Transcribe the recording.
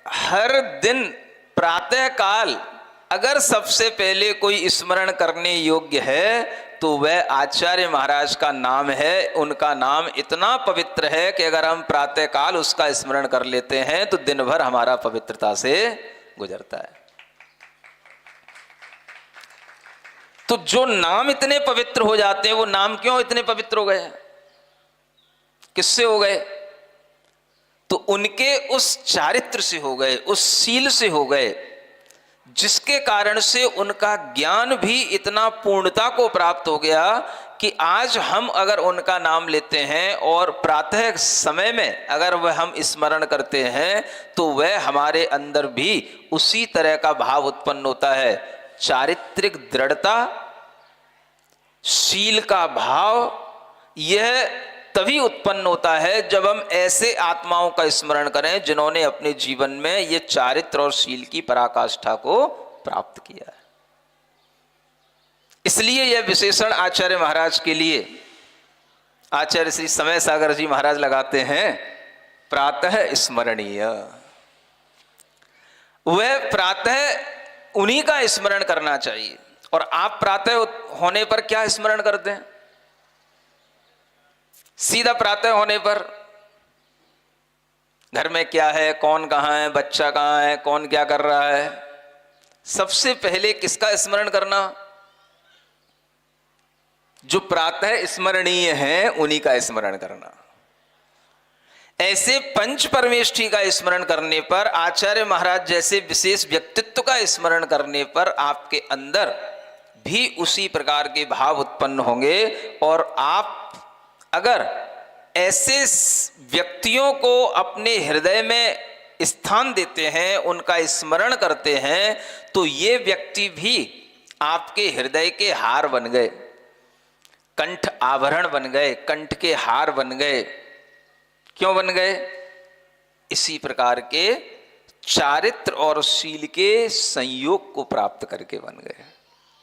हर दिन प्रातः काल अगर सबसे पहले कोई स्मरण करने योग्य है तो वह आचार्य महाराज का नाम है। उनका नाम इतना पवित्र है कि अगर हम प्रातः काल उसका स्मरण कर लेते हैं तो दिन भर हमारा पवित्रता से गुजरता है। तो जो नाम इतने पवित्र हो जाते हैं, वो नाम क्यों इतने पवित्र हो गए, किससे हो गए? तो उनके उस चारित्र से हो गए, उस सील से हो गए, जिसके कारण से उनका ज्ञान भी इतना पूर्णता को प्राप्त हो गया कि आज हम अगर उनका नाम लेते हैं और प्रातः समय में अगर वह हम स्मरण करते हैं तो वह हमारे अंदर भी उसी तरह का भाव उत्पन्न होता है। चारित्रिक दृढ़ता, शील का भाव, यह तभी उत्पन्न होता है जब हम ऐसे आत्माओं का स्मरण करें जिन्होंने अपने जीवन में ये चारित्र और शील की पराकाष्ठा को प्राप्त किया है। इसलिए यह विशेषण आचार्य महाराज के लिए आचार्य श्री समय सागर जी महाराज लगाते हैं, प्रातः स्मरणीय। वह प्रातः उन्हीं का स्मरण करना चाहिए। और आप प्रातः होने पर क्या स्मरण करते हैं? सीधा प्रातः होने पर घर में क्या है, कौन कहाँ है, बच्चा कहाँ है, कौन क्या कर रहा है, सबसे पहले किसका स्मरण करना? जो प्रातः स्मरणीय है उन्हीं का स्मरण करना। ऐसे पंच परमेष्ठी का स्मरण करने पर, आचार्य महाराज जैसे विशेष व्यक्तित्व का स्मरण करने पर आपके अंदर भी उसी प्रकार के भाव उत्पन्न होंगे। और आप अगर ऐसे व्यक्तियों को अपने हृदय में स्थान देते हैं, उनका स्मरण करते हैं, तो ये व्यक्ति भी आपके हृदय के हार बन गए, कंठ आभरण बन गए, कंठ के हार बन गए। क्यों बन गए? इसी प्रकार के चारित्र और शील के संयोग को प्राप्त करके बन गए।